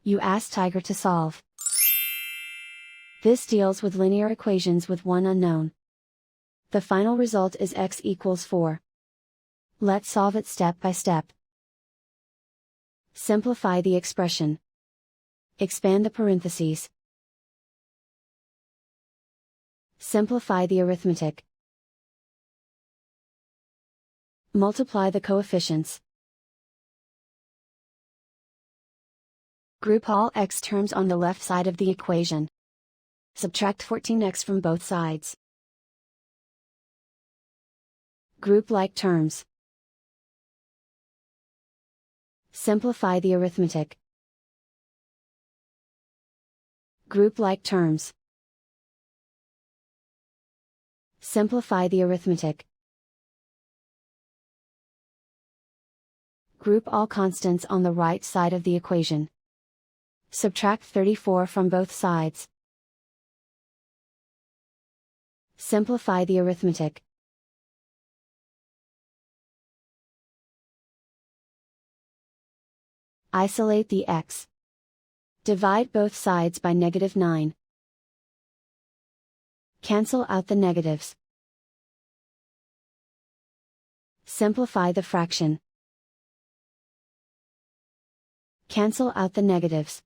You ask Tiger to solve. This deals with linear equations with one unknown. The final result is x equals 4. Let's solve it step by step. Simplify the expression. Expand the parentheses. Simplify the arithmetic. Multiply the coefficients. Group all x terms on the left side of the equation. Subtract 14x from both sides. Group like terms. Simplify the arithmetic. Group like terms. Simplify the arithmetic. Group all constants on the right side of the equation. Subtract 34 from both sides. Simplify the arithmetic. Isolate the x. Divide both sides by -9. Cancel out the negatives. Simplify the fraction. Cancel out the negatives.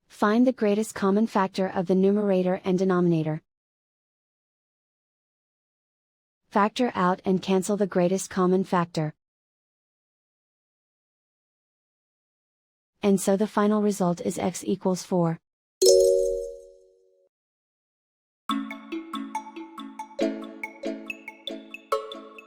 Find the greatest common factor of the numerator and denominator. Factor out and cancel the greatest common factor. And so the final result is x equals 4.